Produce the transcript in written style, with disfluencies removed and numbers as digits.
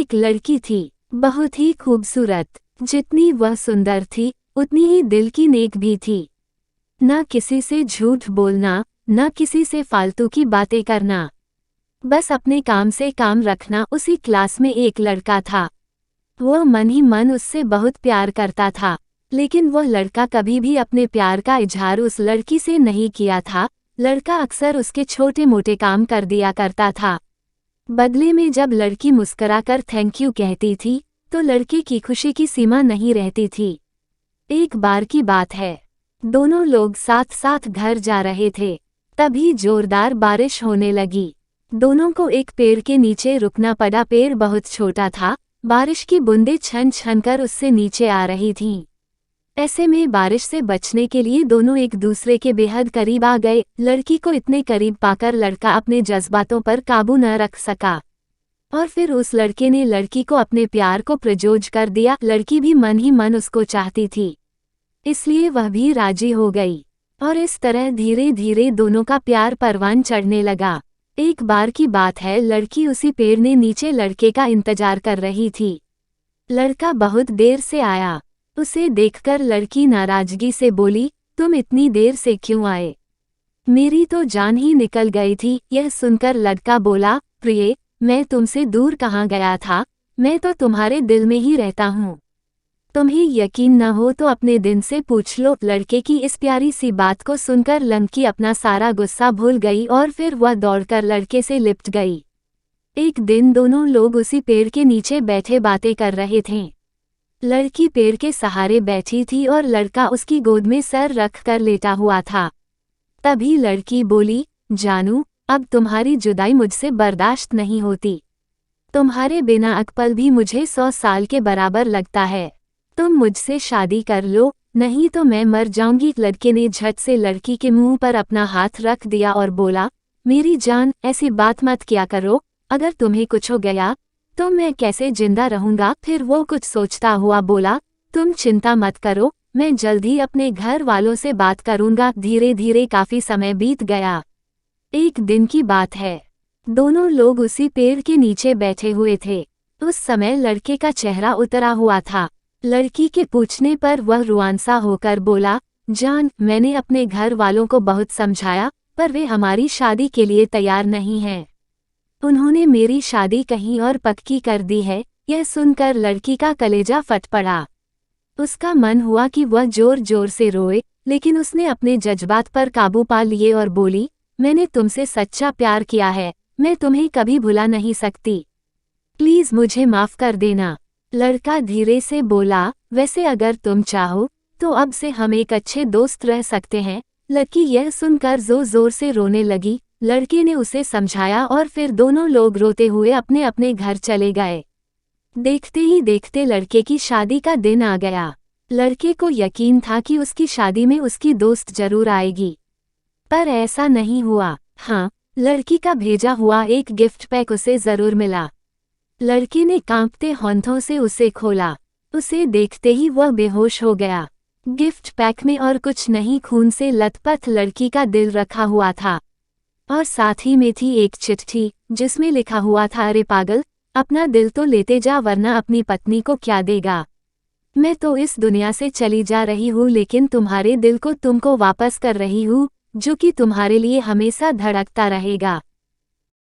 एक लड़की थी, बहुत ही खूबसूरत। जितनी वह सुंदर थी उतनी ही दिल की नेक भी थी। न किसी से झूठ बोलना, न किसी से फालतू की बातें करना, बस अपने काम से काम रखना। उसी क्लास में एक लड़का था। वह मन ही मन उससे बहुत प्यार करता था, लेकिन वह लड़का कभी भी अपने प्यार का इजहार उस लड़की से नहीं किया था। लड़का अक्सर उसके छोटे मोटे काम कर दिया करता था। बदले में जब लड़की मुस्कुराकर थैंक यू कहती थी तो लड़के की खुशी की सीमा नहीं रहती थी। एक बार की बात है, दोनों लोग साथ साथ घर जा रहे थे, तभी जोरदार बारिश होने लगी। दोनों को एक पेड़ के नीचे रुकना पड़ा। पेड़ बहुत छोटा था, बारिश की बूंदें छन छन कर उससे नीचे आ रही थीं। ऐसे में बारिश से बचने के लिए दोनों एक दूसरे के बेहद करीब आ गए। लड़की को इतने करीब पाकर लड़का अपने जज्बातों पर काबू न रख सका और फिर उस लड़के ने लड़की को अपने प्यार को प्रजोज कर दिया। लड़की भी मन ही मन उसको चाहती थी, इसलिए वह भी राजी हो गई और इस तरह धीरे धीरे दोनों का प्यार परवान चढ़ने लगा। एक बार की बात है, लड़की उसी पेड़ ने नीचे लड़के का इंतजार कर रही थी। लड़का बहुत देर से आया। उसे देखकर लड़की नाराजगी से बोली, तुम इतनी देर से क्यों आए? मेरी तो जान ही निकल गई थी। यह सुनकर लड़का बोला, प्रिय, मैं तुमसे दूर कहाँ गया था, मैं तो तुम्हारे दिल में ही रहता हूँ। तुम्हें यकीन न हो तो अपने दिन से पूछ लो। लड़के की इस प्यारी सी बात को सुनकर लड़की अपना सारा गुस्सा भूल गई और फिर वह दौड़कर लड़के से लिपट गई। एक दिन दोनों लोग उसी पेड़ के नीचे बैठे बातें कर रहे थे। लड़की पेड़ के सहारे बैठी थी और लड़का उसकी गोद में सर रख कर लेटा हुआ था। तभी लड़की बोली, जानू, अब तुम्हारी जुदाई मुझसे बर्दाश्त नहीं होती। तुम्हारे बिना एक पल भी मुझे 100 साल के बराबर लगता है। तुम मुझसे शादी कर लो, नहीं तो मैं मर जाऊंगी। लड़के ने झट से लड़की के मुंह पर अपना हाथ रख दिया और बोला, मेरी जान, ऐसी बात मत किया करो। अगर तुम्हें कुछ हो गया तो मैं कैसे जिंदा रहूंगा? फिर वो कुछ सोचता हुआ बोला, तुम चिंता मत करो, मैं जल्द ही अपने घर वालों से बात करूंगा। धीरे धीरे काफी समय बीत गया। एक दिन की बात है, दोनों लोग उसी पेड़ के नीचे बैठे हुए थे। उस समय लड़के का चेहरा उतरा हुआ था। लड़की के पूछने पर वह रुआंसा होकर बोला, जान, मैंने अपने घर वालों को बहुत समझाया पर वे हमारी शादी के लिए तैयार नहीं हैं। उन्होंने मेरी शादी कहीं और पक्की कर दी है। यह सुनकर लड़की का कलेजा फट पड़ा। उसका मन हुआ कि वह जोर जोर से रोए, लेकिन उसने अपने जज्बात पर काबू पा लिए और बोली, मैंने तुमसे सच्चा प्यार किया है, मैं तुम्हें कभी भुला नहीं सकती। प्लीज मुझे माफ कर देना। लड़का धीरे से बोला, वैसे अगर तुम चाहो तो अब से हम एक अच्छे दोस्त रह सकते हैं। लड़की यह सुनकर जोर जोर से रोने लगी। लड़के ने उसे समझाया और फिर दोनों लोग रोते हुए अपने अपने घर चले गए। देखते ही देखते लड़के की शादी का दिन आ गया। लड़के को यकीन था कि उसकी शादी में उसकी दोस्त जरूर आएगी, पर ऐसा नहीं हुआ। हाँ, लड़की का भेजा हुआ एक गिफ्ट पैक उसे जरूर मिला। लड़के ने कांपते हाथों से उसे खोला। उसे देखते ही वह बेहोश हो गया। गिफ्ट पैक में और कुछ नहीं, खून से लथपथ लड़की का दिल रखा हुआ था और साथ ही में थी एक चिट्ठी जिसमें लिखा हुआ था, अरे पागल, अपना दिल तो लेते जा वरना अपनी पत्नी को क्या देगा। मैं तो इस दुनिया से चली जा रही हूँ, लेकिन तुम्हारे दिल को तुमको वापस कर रही हूँ, जो कि तुम्हारे लिए हमेशा धड़कता रहेगा।